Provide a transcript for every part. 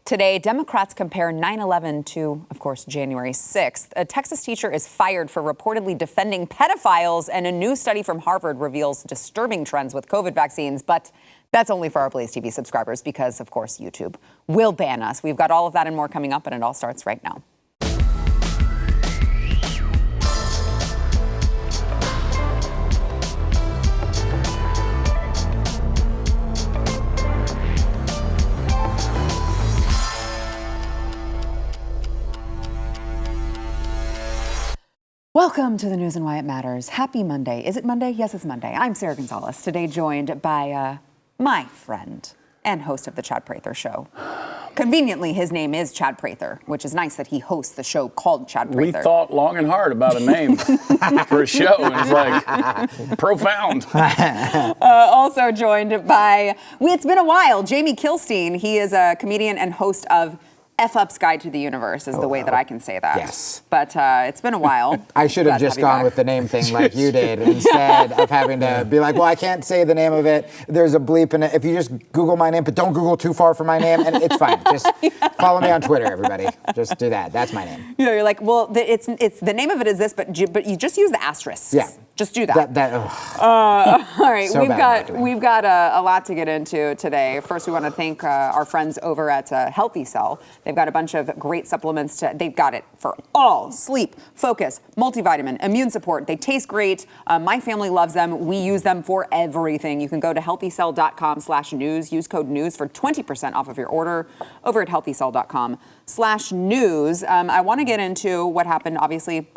Today, Democrats compare 9/11 to, of course, January 6th. A Texas teacher is fired for reportedly defending pedophiles, and a new study from Harvard reveals disturbing trends with COVID vaccines. But that's only for our BlazeTV subscribers because, of course, YouTube will ban us. We've got all of that and more coming up, and it all starts right now. Welcome to the news and why it matters. Happy Monday. Is it Monday? Yes, it's Monday. I'm Sarah Gonzalez, today joined by my friend and host of the Chad Prather Show. Conveniently, his name is Chad Prather, which is nice that he hosts the show called Chad Prather. We thought long and hard about a name for a show. It's like profound. Also joined by, it's been a while, Jamie Kilstein. He is a comedian and host of F-Up's Guide to the Universe is the way that I can say that. Yes. But it's been a while. I should have just gone with the name thing like you did instead of having to be like, well, I can't say the name of it. There's a bleep in it. If you just Google my name, but don't Google too far for my name, and it's fine. Just follow me on Twitter, everybody. Just do that. That's my name. You know, you're like, well, it's the name of it is this, but you just use the asterisks. Yeah. Just do that. All right, So we've got a lot to get into today. First, we want to thank our friends over at Healthy Cell. They've got a bunch of great supplements. They've got it for all: sleep, focus, multivitamin, immune support. They taste great. My family loves them. We use them for everything. You can go to healthycell.com/news. Use code NEWS for 20% off of your order over at healthycell.com/news. I want to get into what happened, obviously,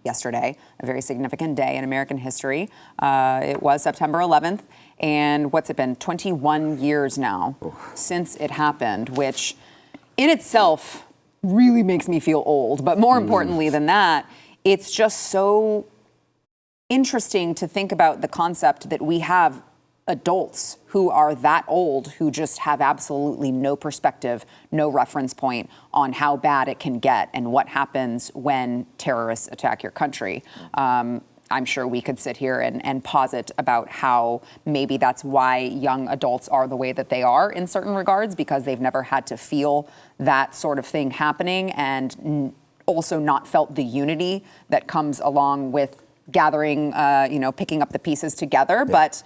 yesterday, a very significant day in American history. It was September 11th, and what's it been, 21 years now since it happened, which in itself really makes me feel old. But more importantly than that, it's just so interesting to think about the concept that we have adults who are that old who just have absolutely no perspective, no reference point on how bad it can get and what happens when terrorists attack your country. I'm sure we could sit here and posit about how maybe that's why young adults are the way that they are in certain regards, because they've never had to feel that sort of thing happening and also not felt the unity that comes along with gathering, picking up the pieces together. Yeah. But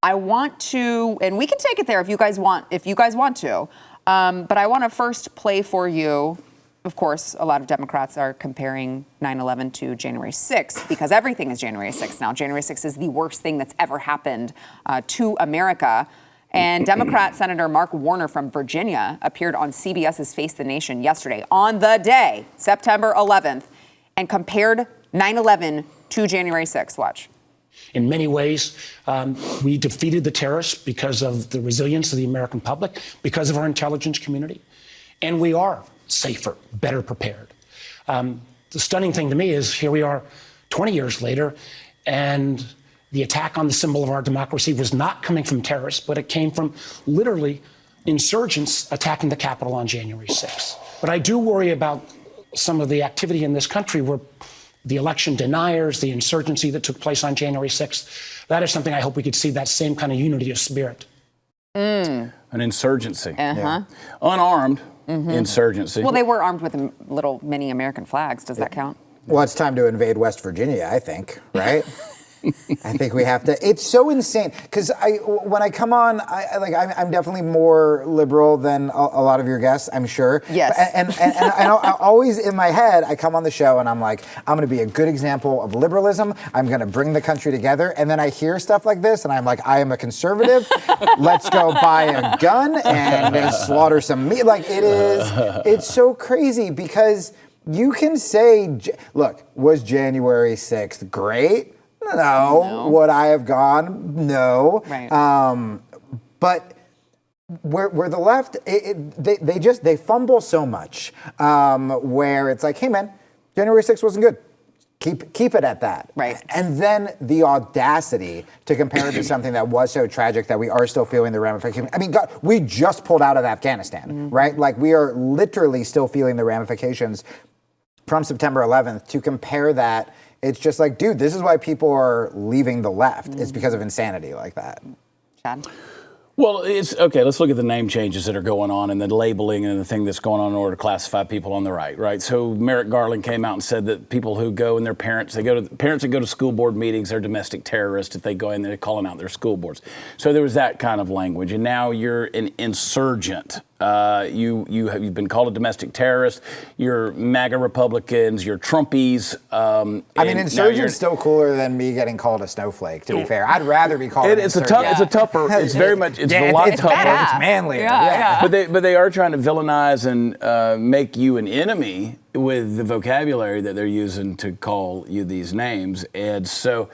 I want to, and we can take it there if you guys want to. But I want to first play for you. Of course, a lot of Democrats are comparing 9/11 to January 6th because everything is January 6th now. January 6th is the worst thing that's ever happened to America. And Democrat Senator Mark Warner from Virginia appeared on CBS's Face the Nation yesterday on the day, September 11th, and compared 9/11 to January 6th. Watch. In many ways, we defeated the terrorists because of the resilience of the American public, because of our intelligence community, and we are safer, better prepared. The stunning thing to me is here we are 20 years later, and the attack on the symbol of our democracy was not coming from terrorists, but it came from literally insurgents attacking the Capitol on January 6th. But I do worry about some of the activity in this country where the election deniers, the insurgency that took place on January 6th, that is something I hope we could see, that same kind of unity of spirit. An insurgency. Yeah. Unarmed insurgency. Well, they were armed with little mini American flags. Does that count? Well, it's time to invade West Virginia, I think, right? I think we have to. It's so insane because when I come on, I'm definitely more liberal than a lot of your guests, I'm sure. Yes. And I always in my head, I come on the show and I'm like, I'm going to be a good example of liberalism. I'm going to bring the country together. And then I hear stuff like this and I'm like, I am a conservative. Let's go buy a gun and slaughter some meat. Like it's so crazy because you can say, look, was January 6th great? No. Would I have gone? No. Right. But where the left, they fumble so much where it's like, hey man, January 6th wasn't good. Keep it at that. Right. And then the audacity to compare it to something that was so tragic that we are still feeling the ramifications. I mean, God, we just pulled out of Afghanistan, right? Like we are literally still feeling the ramifications from September 11th. To compare that, it's just like, dude, this is why people are leaving the left. It's because of insanity like that. Chad? Well, it's okay. Let's look at the name changes that are going on and the labeling and the thing that's going on in order to classify people on the right? So Merrick Garland came out and said that people who go and their parents that go to school board meetings are domestic terrorists if they go in there calling out their school boards. So there was that kind of language, and now you're an insurgent. You've been called a domestic terrorist. You're MAGA Republicans. You're Trumpies. I mean, insurgent's still cooler than me getting called a snowflake. To be fair, I'd rather be called. It's a tougher. It's very much. It's a lot tougher. It's manlier. Yeah. But they are trying to villainize and make you an enemy with the vocabulary that they're using to call you these names. And so,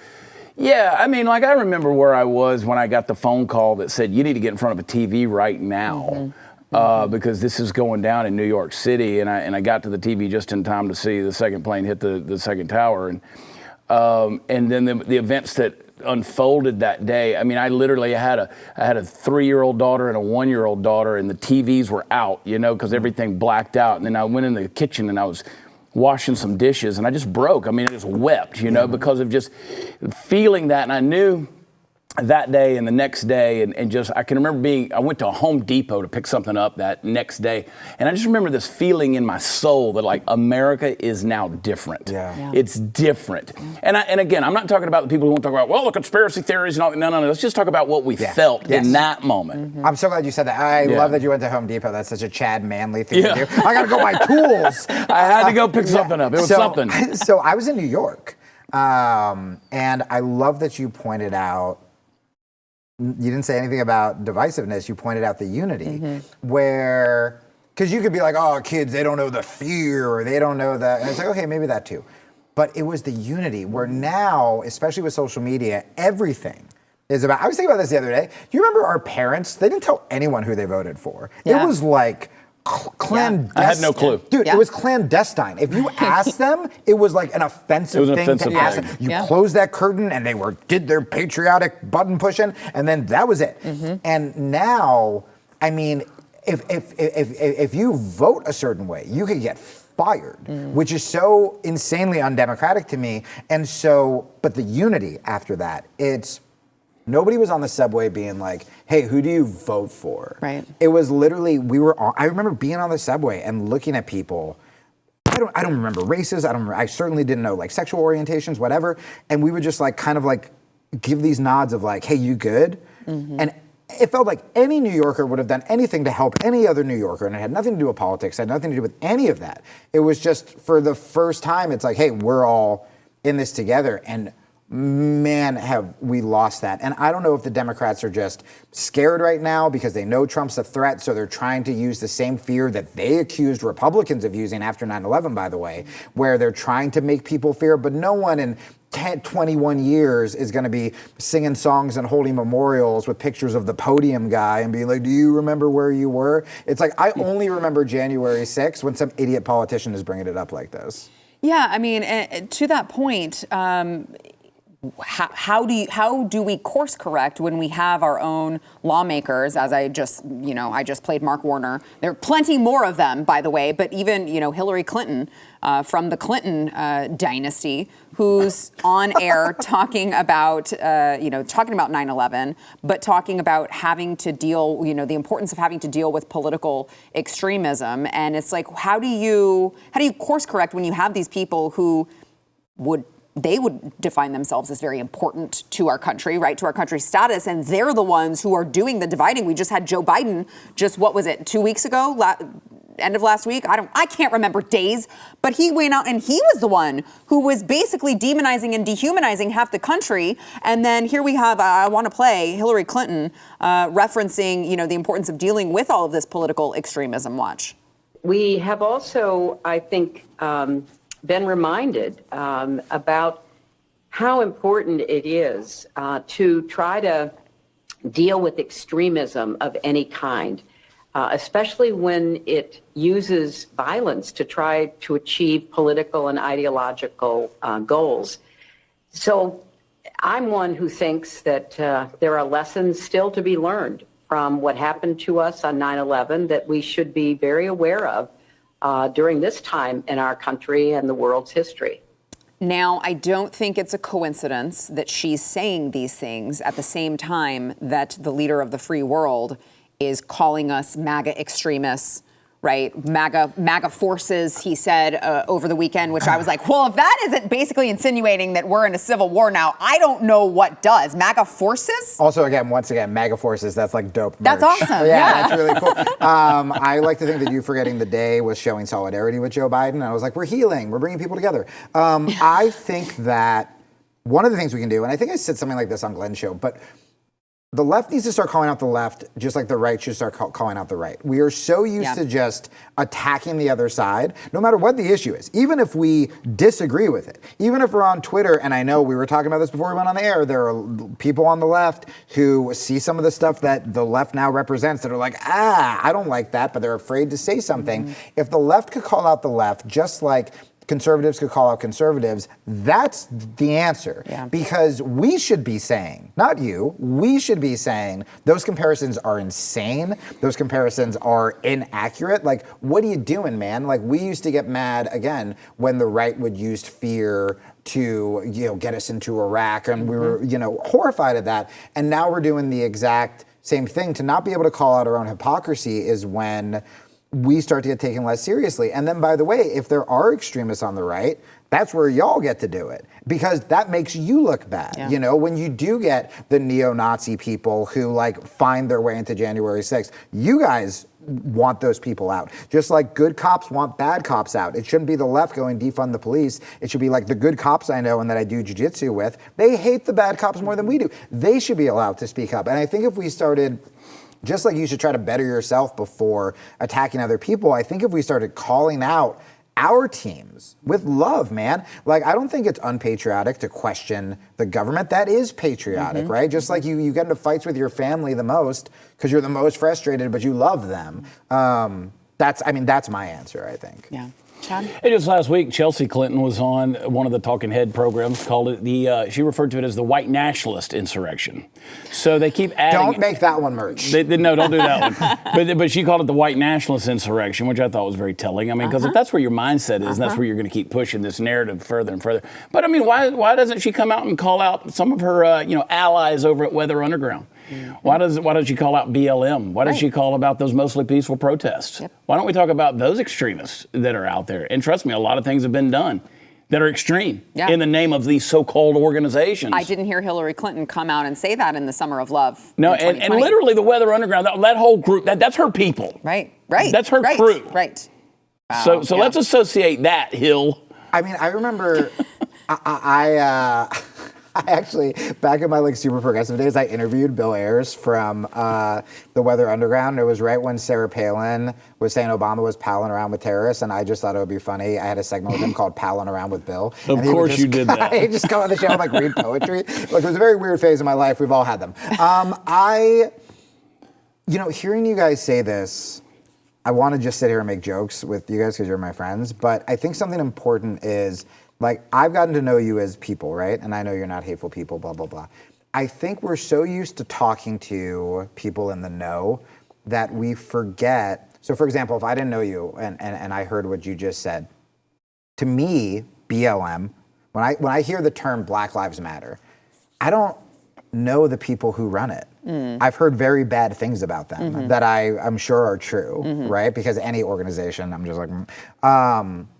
yeah, I mean, like I remember where I was when I got the phone call that said you need to get in front of a TV right now. Because this is going down in New York City, and I got to the TV just in time to see the second plane hit the second tower, and then the events that unfolded that day. I mean, I literally had a 3-year-old daughter and a 1-year-old daughter, and the TVs were out, because everything blacked out. And then I went in the kitchen and I was washing some dishes, and I just broke. I mean, I just wept, because of just feeling that, and I knew. That day and the next day, and just, I can remember I went to a Home Depot to pick something up that next day, and I just remember this feeling in my soul that, like, America is now different. Yeah. It's different. And again, I'm not talking about the people who want to talk about, well, the conspiracy theories and all. No. Let's just talk about what we felt in that moment. I'm so glad you said that. I love that you went to Home Depot. That's such a Chad Manley thing to do. I got to go buy tools. I had to go pick something up. It was something. So I was in New York, and I love that you pointed out, you didn't say anything about divisiveness. You pointed out the unity, where, because you could be like, oh, kids, they don't know the fear, or they don't know that. And it's like, okay, maybe that too. But it was the unity, where now, especially with social media, everything is about. I was thinking about this the other day. Do you remember our parents? They didn't tell anyone who they voted for. Yeah. It was like clandestine. I had no clue. Dude, it was clandestine. If you asked them, it was like an offensive thing to ask them. You closed that curtain and they did their patriotic button pushing, and then that was it. And now, I mean, if you vote a certain way, you could get fired, which is so insanely undemocratic to me. And so, but the unity after that, nobody was on the subway being like, hey, who do you vote for? Right. It was literally, I remember being on the subway and looking at people. I don't remember races. I certainly didn't know like sexual orientations, whatever. And we would just like kind of like give these nods of like, hey, you good? And it felt like any New Yorker would have done anything to help any other New Yorker, and it had nothing to do with politics, had nothing to do with any of that. It was just, for the first time, it's like, hey, we're all in this together. And man, have we lost that. And I don't know if the Democrats are just scared right now because they know Trump's a threat, so they're trying to use the same fear that they accused Republicans of using after 9/11, by the way, where they're trying to make people fear, but no one in 21 years is going to be singing songs and holding memorials with pictures of the podium guy and being like, do you remember where you were? It's like, I only remember January 6th when some idiot politician is bringing it up like this. Yeah, I mean, to that point, how do we course correct when we have our own lawmakers? As I just played Mark Warner. There are plenty more of them, by the way. But even Hillary Clinton from the Clinton dynasty, who's on air talking about 9/11, but talking about having to deal, the importance of having to deal with political extremism. And it's like, how do you course correct when you have these people who would define themselves as very important to our country, right, to our country's status, and they're the ones who are doing the dividing. We just had Joe Biden, 2 weeks ago, end of last week, I can't remember days, but he went out and he was the one who was basically demonizing and dehumanizing half the country. And then here we have, I want to play Hillary Clinton referencing, the importance of dealing with all of this political extremism. Watch. We have also, I think, been reminded about how important it is to try to deal with extremism of any kind, especially when it uses violence to try to achieve political and ideological goals. So I'm one who thinks that there are lessons still to be learned from what happened to us on 9/11 that we should be very aware of during this time in our country and the world's history. Now, I don't think it's a coincidence that she's saying these things at the same time that the leader of the free world is calling us MAGA extremists, right? MAGA forces, he said over the weekend, which I was like, well, if that isn't basically insinuating that we're in a civil war now, I don't know what does. MAGA forces? Also, once again, MAGA forces, that's like dope merch. That's awesome. Yeah, that's really cool. I like to think that you forgetting the day was showing solidarity with Joe Biden. And I was like, we're healing, we're bringing people together. I think that one of the things we can do, and I think I said something like this on Glenn's show, but the left needs to start calling out the left, just like the right should start calling out the right. We are so used to just attacking the other side, no matter what the issue is, even if we disagree with it. Even if we're on Twitter, and I know we were talking about this before we went on the air, there are people on the left who see some of the stuff that the left now represents that are like, I don't like that, but they're afraid to say something. Mm-hmm. If the left could call out the left, just like conservatives could call out conservatives, that's the answer. Yeah. Because we should be saying, not you, we should be saying those comparisons are insane. Those comparisons are inaccurate. Like, what are you doing, man? Like, we used to get mad, again, when the right would use fear to, get us into Iraq, and we were, horrified at that. And now we're doing the exact same thing. To not be able to call out our own hypocrisy is when we start to get taken less seriously. And then, by the way, if there are extremists on the right, that's where y'all get to do it, because that makes you look bad. Yeah. When you do get the neo-Nazi people who find their way into January 6th, you guys want those people out. Just like good cops want bad cops out. It shouldn't be the left going defund the police. It should be like the good cops I know and that I do jiu-jitsu with. They hate the bad cops more than we do. They should be allowed to speak up. And I think if we started, just like you should try to better yourself before attacking other people, I think if we started calling out our teams with love, man. I don't think it's unpatriotic to question the government. That is patriotic, right? Just like you get into fights with your family the most because you're the most frustrated, but you love them. That's my answer, I think. Yeah. Chad? Hey, just last week, Chelsea Clinton was on one of the Talking Head programs, called it she referred to it as the white nationalist insurrection. So they keep adding. Don't make that one merch. No, don't do that one. But she called it the white nationalist insurrection, which I thought was very telling. I mean, because if that's where your mindset is, and that's where you're going to keep pushing this narrative further and further. But I mean, why doesn't she come out and call out some of her allies over at Weather Underground? Why does she call out BLM? Why does she call about those mostly peaceful protests? Yep. Why don't we talk about those extremists that are out there? And trust me, a lot of things have been done that are extreme in the name of these so-called organizations. I didn't hear Hillary Clinton come out and say that in the Summer of Love. No, and literally the Weather Underground, that whole group, that's her people. Right. That's her crew. Right. Wow. So let's associate that, Hill. I mean, I remember I actually, back in my super progressive days, I interviewed Bill Ayers from the Weather Underground. It was right when Sarah Palin was saying Obama was palling around with terrorists, and I just thought it would be funny. I had a segment with him called Palling Around with Bill. Of course you did that. He'd just come on the show and read poetry. It was a very weird phase of my life. We've all had them. Hearing you guys say this, I want to just sit here and make jokes with you guys because you're my friends, but I think something important is, I've gotten to know you as people, right? And I know you're not hateful people, blah, blah, blah. I think we're so used to talking to people in the know that we forget. So, for example, if I didn't know you and I heard what you just said, to me, BLM, when I hear the term Black Lives Matter, I don't know the people who run it. I've heard very bad things about them that I'm sure are true, right? Because any organization, I'm just like,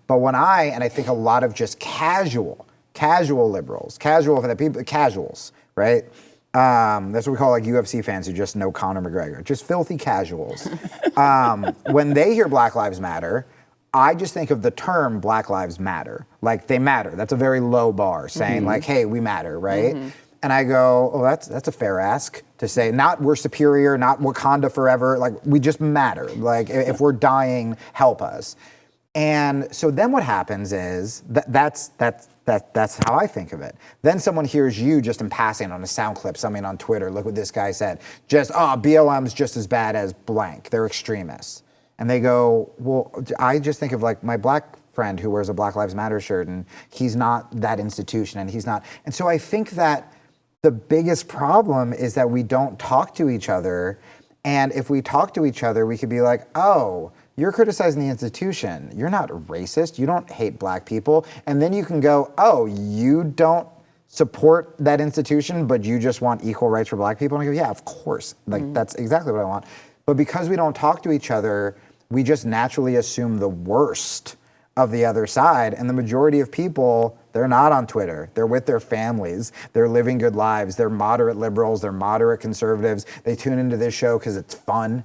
but when and I think a lot of just casual liberals, casual for the people, casuals, right? That's what we call UFC fans who just know Conor McGregor, just filthy casuals. When they hear Black Lives Matter, I just think of the term Black Lives Matter. They matter. That's a very low bar, saying hey, we matter, right? And I go, oh, that's a fair ask to say. Not we're superior, not Wakanda forever. We just matter. If we're dying, help us. And so then what happens is that's how I think of it. Then someone hears you just in passing on a sound clip, something on Twitter. Look what this guy said. BLM's just as bad as blank. They're extremists. And they go, well, I just think of my black friend who wears a Black Lives Matter shirt, and he's not that institution, and he's not. And so I think that the biggest problem is that we don't talk to each other. And if we talk to each other, we could be like, oh, you're criticizing the institution. You're not racist. You don't hate black people. And then you can go, oh, you don't support that institution, but you just want equal rights for black people? And I go, yeah, of course. Like, that's exactly what I want. But because we don't talk to each other, we just naturally assume the worst of the other side. And the majority of people, they're not on Twitter. They're with their families. They're living good lives. They're moderate liberals. They're moderate conservatives. They tune into this show because it's fun.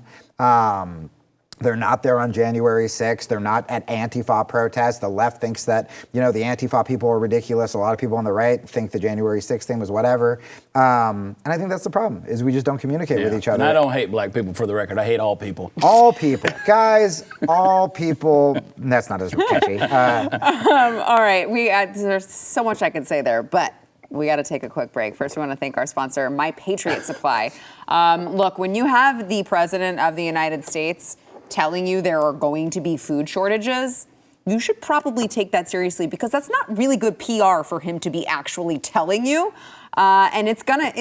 They're not there on January 6th. They're not at Antifa protests. The left thinks that, the Antifa people are ridiculous. A lot of people on the right think the January 6th thing was whatever. And I think that's the problem, is we just don't communicate with each other. And I don't hate black people, for the record. I hate all people. All people. Guys, all people. That's not as catchy. All right, there's so much I could say there, but we got to take a quick break. First, we want to thank our sponsor, My Patriot Supply. Look, when you have the President of the United States telling you there are going to be food shortages, you should probably take that seriously, because that's not really good PR for him to be actually telling you. And it's gonna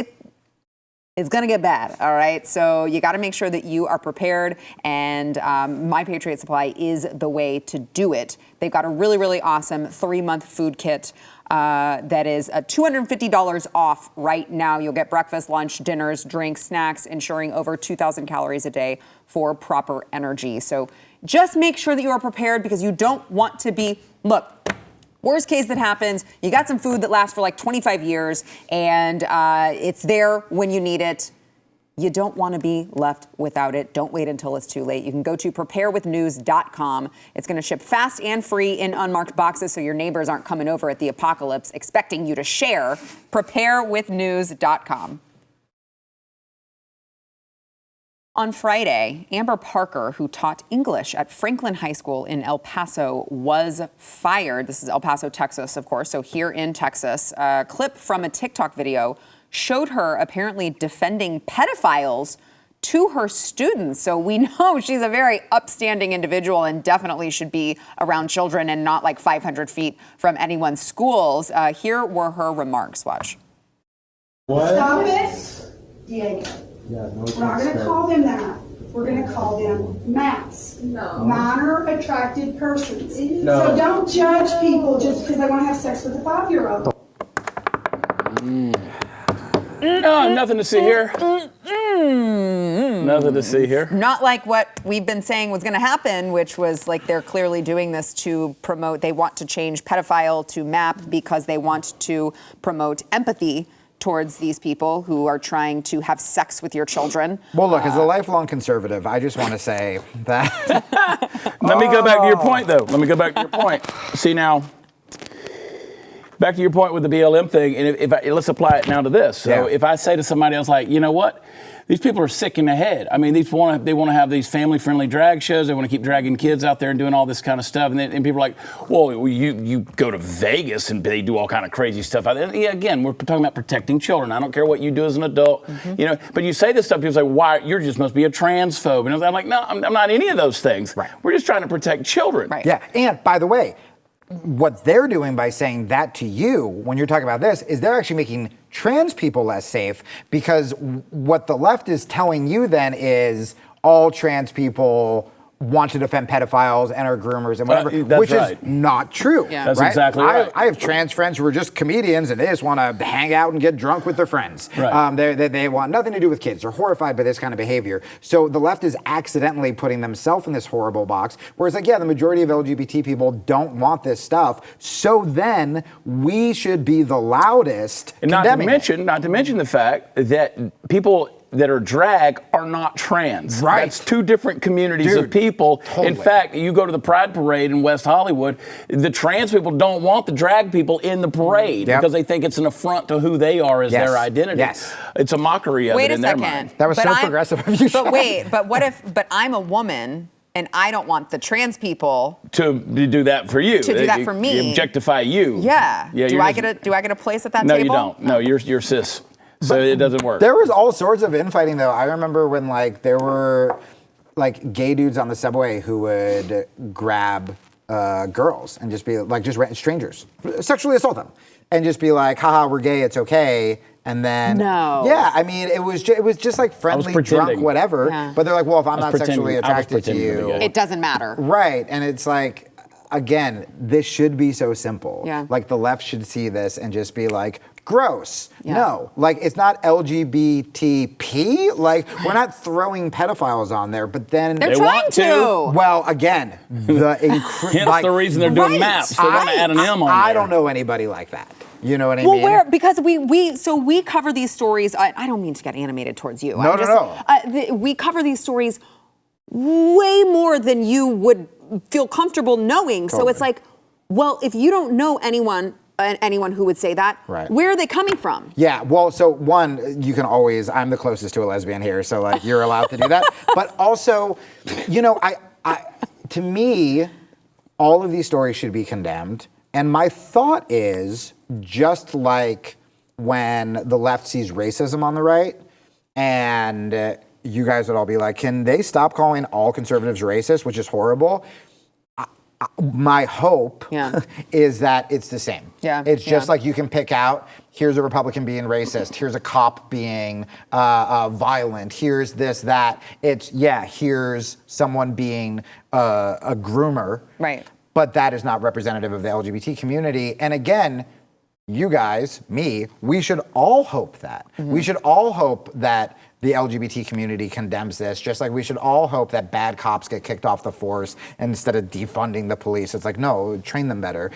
get bad, all right? So you got to make sure that you are prepared, and My Patriot Supply is the way to do it. They've got a really, really awesome 3-month food kit that is $250 off right now. You'll get breakfast, lunch, dinners, drinks, snacks, ensuring over 2,000 calories a day for proper energy. So just make sure that you are prepared, because you don't want to be, look, worst case that happens, you got some food that lasts for like 25 years and it's there when you need it. You don't want to be left without it. Don't wait until it's too late. You can go to preparewithnews.com. It's going to ship fast and free in unmarked boxes, so your neighbors aren't coming over at the apocalypse expecting you to share. Preparewithnews.com. On Friday, Amber Parker, who taught English at Franklin High School in El Paso, was fired. This is El Paso, Texas, of course, so here in Texas. A clip from a TikTok video showed her apparently defending pedophiles to her students. So we know she's a very upstanding individual and definitely should be around children and not like 500 feet from anyone's schools. Here were her remarks. Watch. What? Stop it, Diego. Yeah, no, we're not going to call them that. We're going to call them MAPs. No. Minor attracted persons. No. So don't judge people just because they want to have sex with a 5-year-old. No, nothing to see here. Nothing to see here. Not like what we've been saying was going to happen, which was like they're clearly doing this to promote, they want to change pedophile to MAP because they want to promote empathy towards these people who are trying to have sex with your children. Well, look, as a lifelong conservative, I just want to say that... Let me go back to your point, though. Let me go back to your point. See, now, back to your point with the BLM thing, and let's apply it now to this. So if I say to somebody else, like, you know what? These people are sick in the head. I mean, they want to have these family-friendly drag shows. They want to keep dragging kids out there and doing all this kind of stuff. And people are like, well, you go to Vegas and they do all kind of crazy stuff out there. Yeah, again, we're talking about protecting children. I don't care what you do as an adult, But you say this stuff, people say, why? You just must be a transphobe. And I'm like, no, I'm not any of those things. Right. We're just trying to protect children. Right. Yeah, and by the way, what they're doing by saying that to you when you're talking about this is they're actually making trans people less safe, because what the left is telling you then is all trans people want to defend pedophiles and are groomers and whatever, which is not true. Yeah. That's exactly right. I have trans friends who are just comedians and they just want to hang out and get drunk with their friends. Right. They want nothing to do with kids. They're horrified by this kind of behavior. So the left is accidentally putting themselves in this horrible box. Whereas, like, yeah, the majority of LGBT people don't want this stuff. So then we should be the loudest. And not to mention the fact that people that are drag are not trans. Right. That's two different communities of people. Totally. In fact, you go to the Pride Parade in West Hollywood, the trans people don't want the drag people in the parade because they think it's an affront to who they are as their identity. Yes. It's a mockery of it in their mind. That was so progressive of you. But wait, but I'm a woman and I don't want the trans people to do that for you. To do that for me. Objectify you. Yeah. Do I get a place at that table? No, you don't. No, you're cis. So it doesn't work. There was all sorts of infighting, though. I remember when, like, there were, like, gay dudes on the subway who would grab girls and just be, like, just strangers, sexually assault them, and just be like, haha, we're gay, it's okay. And then, No. yeah, I mean, it was just like friendly, drunk, pretending. whatever. Yeah. But they're like, well, if I'm I not was sexually pretending- I was attracted to pretending to be you, gay. It doesn't matter. right? And it's like, again, this should be so simple. Yeah. Like the left should see this and just be like, gross. Yeah. No, like it's not LGBTP. Like we're not throwing pedophiles on there, but then They're They trying want to. to. well, again, the Hence the reason they're doing Right. maps. They want to add an M on I there. don't know anybody like that. You know what I Well, mean? because we cover these stories. I don't mean to get animated towards you. No, I'm no. we cover these stories way more than you would feel comfortable knowing. So it's like, well, if you don't know anyone who would say that, Right. where are they coming from? Yeah, well, so one, you can always, I'm the closest to a lesbian here, so like you're allowed to do that. But also, you know, I to me, all of these stories should be condemned. And my thought is, just like when the left sees racism on the right, and you guys would all be like, can they stop calling all conservatives racist, which is horrible? My hope Yeah. is that it's the same. Yeah, It's just yeah. like you can pick out, here's a Republican being racist, here's a cop being violent, here's this, that. Here's someone being a groomer. Right. But that is not representative of the LGBT community. And again, you guys, me, we should all hope that. Mm-hmm. We should all hope that the LGBT community condemns this, just like we should all hope that bad cops get kicked off the force, and instead of defunding the police, it's like, no, train them better.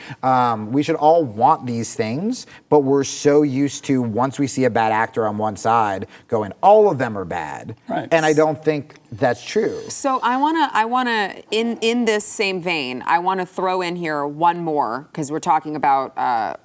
We should all want these things, but we're so used to, once we see a bad actor on one side, going, all of them are bad. Right. And I don't think that's true. So I wanna, in this same vein, I wanna throw in here one more, because we're talking about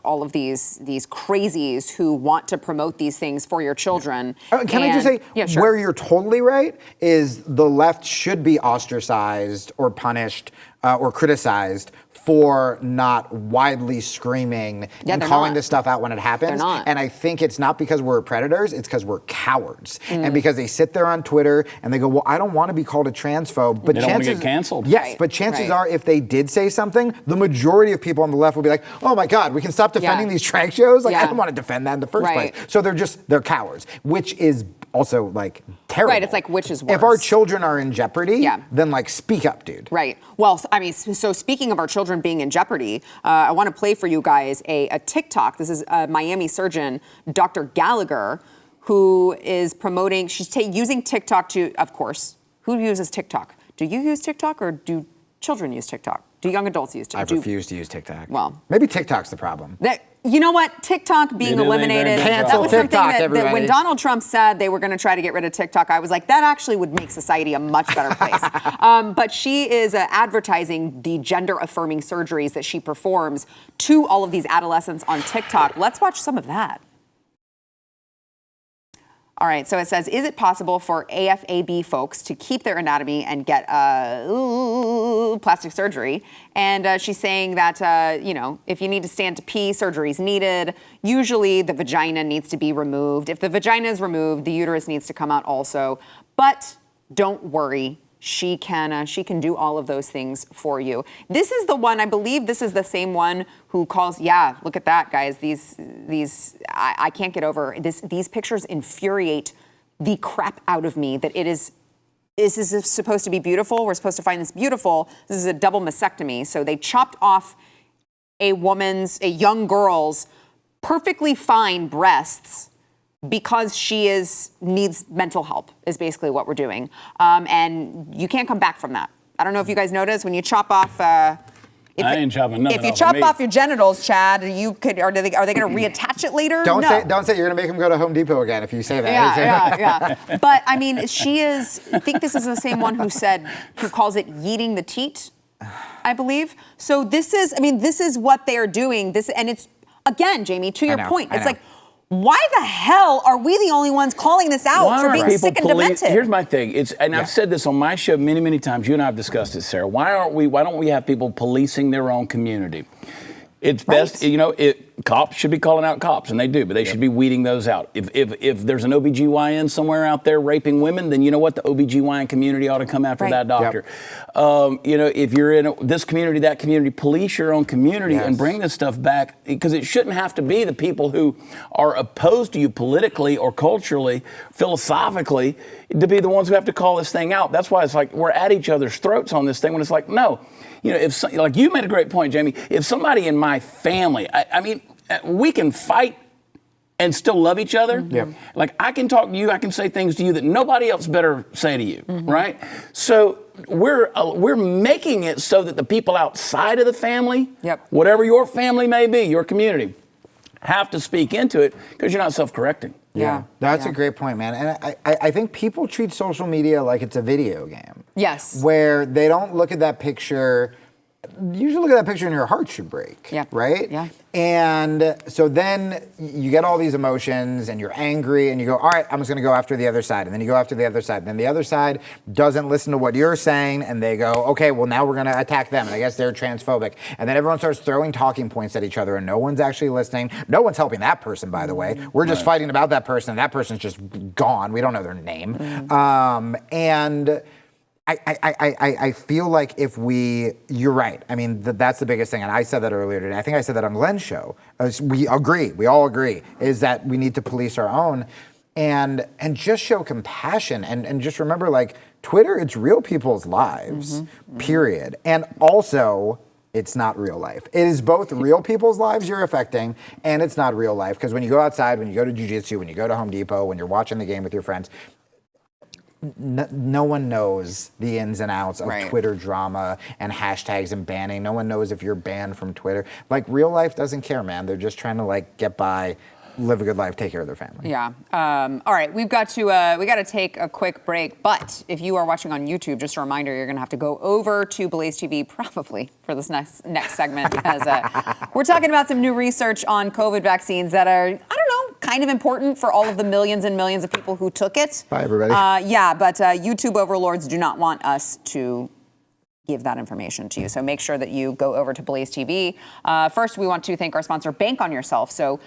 all of these crazies who want to promote these things for your children. Can I just say, yeah, sure. where you're totally right is the left should be ostracized or punished or criticized for not widely screaming and they're calling not. this stuff out when it happens. They're not. And I think it's not because we're predators, it's because we're cowards. And because they sit there on Twitter and they go, well, I don't want to be called a transphobe. But They don't wanna chances, get canceled. Yes, Right, but chances right. are if they did say something, the majority of people on the left will be like, oh my God, we can stop defending Yeah. these drag shows? Like, I Yeah. don't want to defend that in the first Right. place. So they're cowards, which is also like terrible. Right, it's like, which is If our worse? children are in jeopardy, Yeah. then like speak up, dude. Right. Well, I mean, so speaking of our children being in jeopardy, I want to play for you guys a TikTok. This is a Miami surgeon, Dr. Gallagher, who is promoting, she's using TikTok to, of course, who uses TikTok? Do you use TikTok or do children use TikTok? Do young adults use TikTok? I refuse to use TikTok. Well. Maybe TikTok's the problem. You know what? TikTok being They do, they eliminated. very Cancel That was something TikTok, that everybody. when Donald Trump said they were going to try to get rid of TikTok, I was like, that actually would make society a much better place. But she is advertising the gender-affirming surgeries that she performs to all of these adolescents on TikTok. Let's watch some of that. All right, so it says, is it possible for AFAB folks to keep their anatomy and get plastic surgery? And she's saying that, if you need to stand to pee, surgery is needed. Usually the vagina needs to be removed. If the vagina is removed, the uterus needs to come out also. But don't worry. She can do all of those things for you. This is the one, I believe this is the same one who calls, yeah, look at that, guys. I can't get over this. These pictures infuriate the crap out of me that this is supposed to be beautiful. We're supposed to find this beautiful. This is a double mastectomy. So they chopped off a young girl's perfectly fine breasts because she needs mental help is basically what we're doing. And you can't come back from that. I don't know if you guys noticed when you chop off, I ain't chopping nothing if you off of chop me. off your genitals, Chad, are they going to reattach it later? Don't No. say you're gonna make him go to Home Depot again if you say that. Yeah. But I mean, I think this is the same one who calls it yeeting the teat, I believe. So this is what they are doing. And it's, again, Jamie, to your point, it's like, why the hell are we the only ones calling this out Why for aren't being people sick and demented? Here's my thing. I've said this on my show many, many times. You and I have discussed it, Sarah. Why don't we have people policing their own community? It's best, cops should be calling out cops, and they do, but they should be weeding those out. If there's an OBGYN somewhere out there raping women, then you know what? The OBGYN community ought to come after that doctor. If you're in this community, that community, police your own community and bring this stuff back, because it shouldn't have to be the people who are opposed to you politically or culturally, philosophically, to be the ones who have to call this thing out. That's why it's like we're at each other's throats on this thing, when it's like, no. Like you made a great point, Jamie. If somebody in my family, I mean, we can fight and still love each other. Like I can talk to you, I can say things to you that nobody else better say to you, right? So we're making it so that the people outside of the family, whatever your family may be, your community, have to speak into it because you're not self-correcting. That's a great point, man. And I think people treat social media like it's a video game. Yes. Where they don't look at that picture. You should look at that picture and your heart should break. Right? Yeah. And so then you get all these emotions and you're angry and you go, all right, I'm just going to go after the other side. And then you go after the other side. And then the other side doesn't listen to what you're saying and they go, okay, well, now we're going to attack them. And I guess they're transphobic. And then everyone starts throwing talking points at each other and no one's actually listening. No one's helping that person, by the way. We're just fighting about that person and that person's just gone. We don't know their name. And I feel like you're right. I mean, that's the biggest thing. And I said that earlier today. I think I said that on Glenn's show. We all agree, is that we need to police our own and just show compassion and just remember, like, Twitter, it's real people's lives, period. And also, it's not real life. It is both real people's lives you're affecting and it's not real life. Because when you go outside, when you go to jiu-jitsu, when you go to Home Depot, when you're watching the game with your friends, no one knows the ins and outs of Twitter drama and hashtags and banning. No one knows if you're banned from Twitter. Like, real life doesn't care, man. They're just trying to, like, get by, live a good life, take care of their family. Yeah. All right, we got to take a quick break. But if you are watching on YouTube, just a reminder, you're going to have to go over to BlazeTV probably for this next segment because we're talking about some new research on COVID vaccines that are, I don't know, kind of important for all of the millions and millions of people who took it. Bye, everybody. But YouTube overlords do not want us to give that information to you. So make sure that you go over to BlazeTV. First, we want to thank our sponsor, Bank on Yourself. So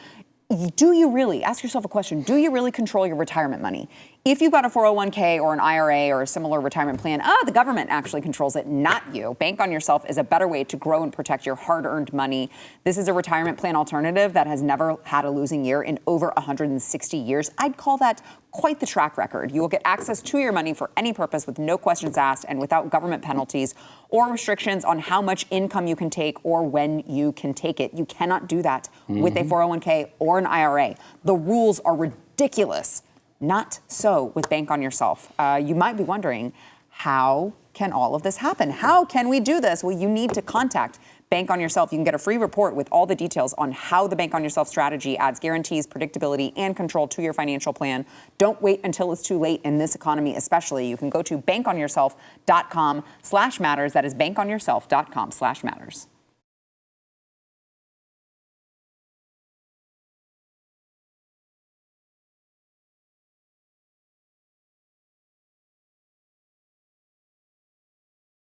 do you really, ask yourself a question, do you really control your retirement money? If you've got a 401k or an IRA or a similar retirement plan, the government actually controls it, not you. Bank on Yourself is a better way to grow and protect your hard-earned money. This is a retirement plan alternative that has never had a losing year in over 160 years. I'd call that quite the track record. You will get access to your money for any purpose with no questions asked and without government penalties or restrictions on how much income you can take or when you can take it. You cannot do that with a 401k or an IRA. The rules are ridiculous. Not so with Bank on Yourself. You might be wondering, how can all of this happen? How can we do this? Well, you need to contact Bank on Yourself. You can get a free report with all the details on how the Bank on Yourself strategy adds guarantees, predictability, and control to your financial plan. Don't wait until it's too late in this economy, especially. You can go to bankonyourself.com/matters. That is bankonyourself.com/matters.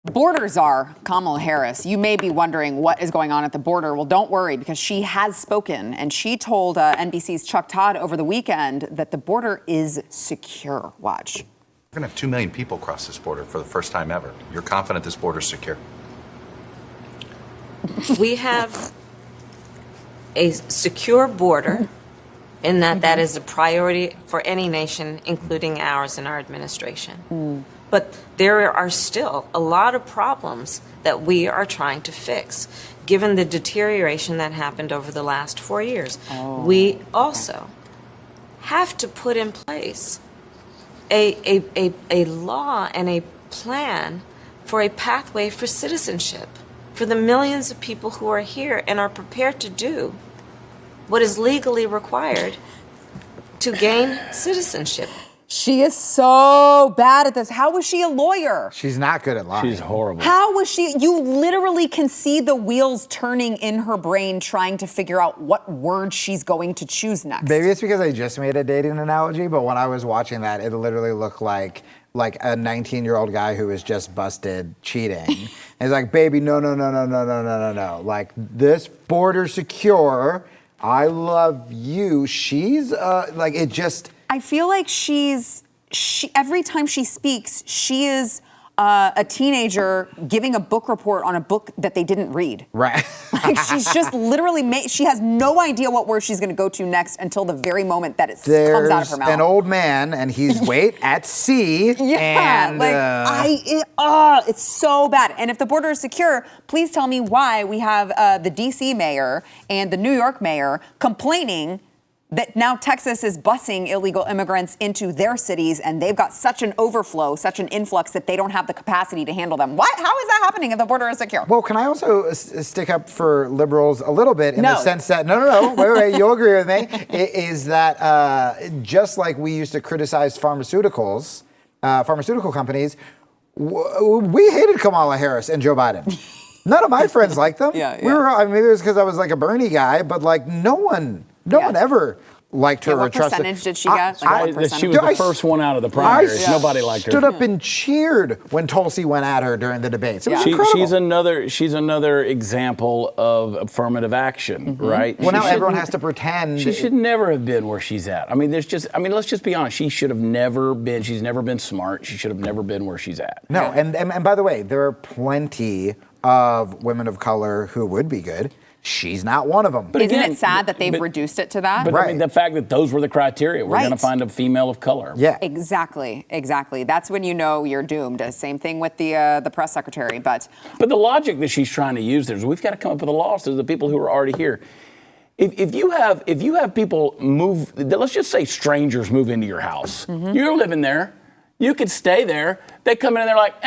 Border czar Kamala Harris. You may be wondering what is going on at the border. Well, don't worry, because she has spoken, and she told NBC's Chuck Todd over the weekend that the border is secure. Watch. We're going to have 2 million people cross this border for the first time ever. You're confident this border is secure? We have a secure border in that is a priority for any nation, including ours and our administration. But there are still a lot of problems that we are trying to fix, given the deterioration that happened over the last 4 years. We also have to put in place a law and a plan for a pathway for citizenship for the millions of people who are here and are prepared to do what is legally required to gain citizenship. She is so bad at this. How was she a lawyer? She's not good at lying. She's horrible. How was she? You literally can see the wheels turning in her brain trying to figure out what word she's going to choose next. Maybe it's because I just made a dating analogy, but when I was watching that, it literally looked like a 19-year-old guy who was just busted cheating. And he's like, baby, no. Like, this border's secure. I love you. She's like, it just. I feel like she every time she speaks, she is a teenager giving a book report on a book that they didn't read. Right. Like she's just literally she has no idea what word she's going to go to next until the very moment that it comes out of her mouth. There's an old man, and he's at sea. Yeah, and, it's so bad. And if the border is secure, please tell me why we have the DC mayor and the New York mayor complaining that now Texas is busing illegal immigrants into their cities, and they've got such an overflow, such an influx that they don't have the capacity to handle them. How is that happening if the border is secure? Well, can I also stick up for liberals a little bit in No. the sense that, no, wait, you'll agree with me, is that just like we used to criticize pharmaceutical companies, we hated Kamala Harris and Joe Biden. None of my friends liked them. Maybe it was because I was like a Bernie guy, but like no one ever liked her or what trusted. percentage did she get? What percentage? She was the first one out of the primaries. Nobody liked her. Stood up and cheered when Tulsi went at her during the debates. It was incredible. She's another example of affirmative action, right? Well, now everyone has to pretend. She should never have been where she's at. I mean, let's just be honest. She should have never been. She's never been smart. She should have never been where she's at. No, and by the way, there are plenty of women of color who would be good. She's not one of them. But isn't it sad that they've reduced it to that? But I mean, the fact that those were the criteria, we're going to find a female of color. Yeah, exactly. That's when you know you're doomed. Same thing with the press secretary. But the logic that she's trying to use there is we've got to come up with a law so the people who are already here. If you have people move, let's just say strangers move into your house. You're living there. You could stay there. They come in and they're like,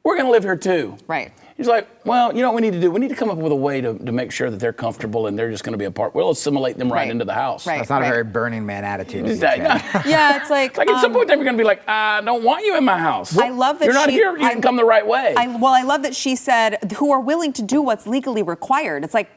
we're going to live here too. Right. He's like, well, you know what we need to do? We need to come up with a way to make sure that they're comfortable and they're just going to be a part. We'll assimilate them right into the house. Right. That's not a very Burning Man attitude. Yeah, it's like at some point, they're going to be like, I don't want you in my house. I love that you're not here. You didn't come the right way. I love that she said, who are willing to do what's legally required. It's like,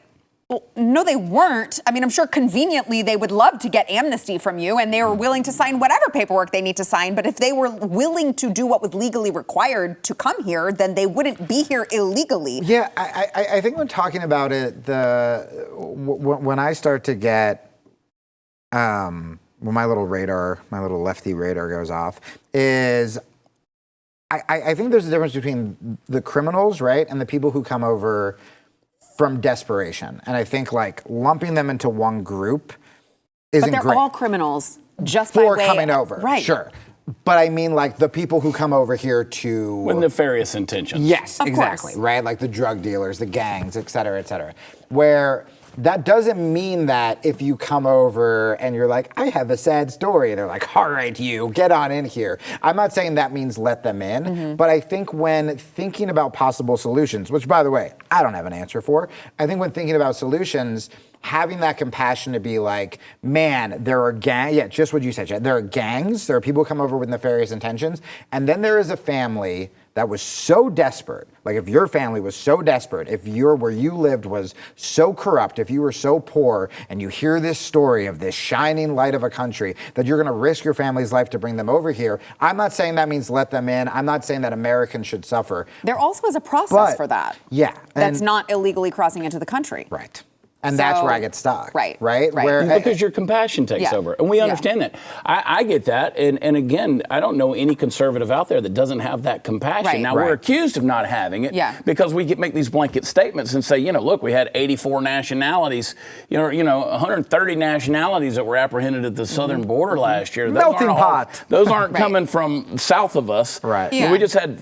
well, no, they weren't. I mean, I'm sure conveniently they would love to get amnesty from you, and they were willing to sign whatever paperwork they need to sign. But if they were willing to do what was legally required to come here, then they wouldn't be here illegally. Yeah, I think when talking about it, when I start to get, when my little lefty radar goes off, is I think there's a difference between the criminals, right, and the people who come over from desperation. And I think like lumping them into one group isn't great. But they're all criminals just for by way coming over. Right. Sure. But I mean like the people who come over here to... with nefarious intentions. Yes, of exactly. Course. Right? Like the drug dealers, the gangs, et cetera, where that doesn't mean that if you come over and you're like, I have a sad story, they're like, all right, you, get on in here. I'm not saying that means let them in, but I think when thinking about possible solutions, which by the way, I don't have an answer for, I think when thinking about solutions, having that compassion to be like, man, there are gangs, just what you said, Chad, there are gangs, there are people who come over with nefarious intentions, and then there is a family that was so desperate, like if your family was so desperate, if where you lived was so corrupt, if you were so poor, and you hear this story of this shining light of a country, that you're gonna risk your family's life to bring them over here. I'm not saying that means let them in. I'm not saying that Americans should suffer. There also is a process for that. Yeah. That's not illegally crossing into the country. Right. And that's where I get stuck. Right. Because your compassion takes over. And we understand that. I get that. And again, I don't know any conservative out there that doesn't have that compassion. Right. Now, we're accused of not having it because we make these blanket statements and say, look, we had 84 nationalities, 130 nationalities that were apprehended at the southern border last year. Melting pot. Those aren't coming from south of us. Right. Yeah. We just had,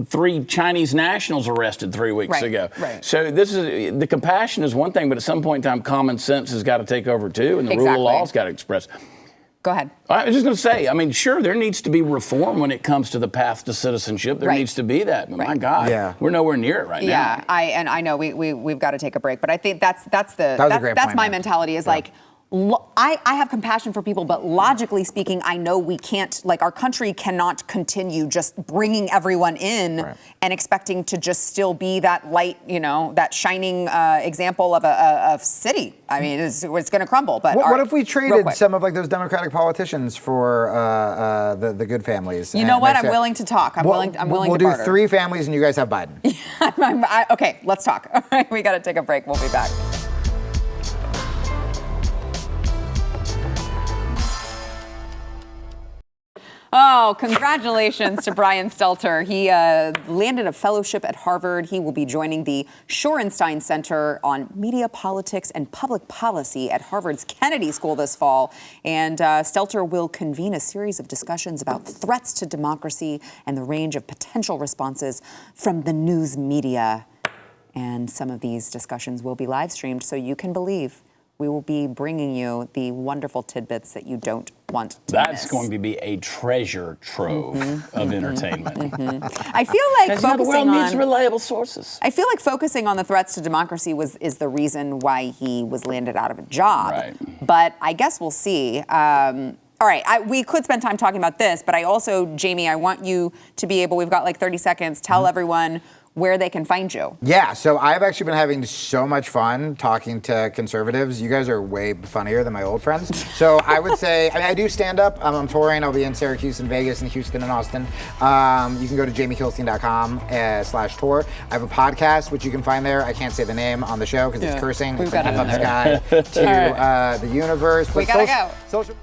3 Chinese nationals arrested 3 weeks ago. Right. So the compassion is one thing, but at some point in time, common sense has got to take over too, and the rule of law's got to express. Go ahead. I was just going to say, I mean, sure, there needs to be reform when it comes to the path to citizenship. There needs to be that. But my God, we're nowhere near it right now. Yeah, I know we've got to take a break, but I think that's my mentality is like, I have compassion for people, but logically speaking, I know we can't, like our country cannot continue just bringing everyone in and expecting to just still be that light, that shining example of a city. I mean, it's going to crumble. But what if we traded some of like those Democratic politicians for the good families? You know what? I'm willing to talk. I'm willing to We'll do barter. 3 families and you guys have Biden. Okay, let's talk. All right, we got to take a break. We'll be back. Oh, congratulations to Brian Stelter. He landed a fellowship at Harvard. He will be joining the Shorenstein Center on Media Politics and Public Policy at Harvard's Kennedy School this fall. And Stelter will convene a series of discussions about threats to democracy and the range of potential responses from the news media. And some of these discussions will be live streamed, so you can believe we will be bringing you the wonderful tidbits that you don't want to That's miss. going to be a treasure trove of entertainment. I feel like The world focusing needs on reliable sources. I feel like focusing on the threats to democracy is the reason why he was landed out of a job. Right. But I guess we'll see. All right, we could spend time talking about this, but I also, Jamie, I want you to be able, we've got like 30 seconds, tell everyone where they can find you. Yeah, so I've actually been having so much fun talking to conservatives. You guys are way funnier than my old friends. So I would say, I do stand up. I'm touring. I'll be in Syracuse and Vegas and Houston and Austin. You can go to jamiekilstein.com/tour. I have a podcast, which you can find there. I can't say the name on the show because it's cursing. We've It's got from it F in up the sky to the universe. We gotta go. Social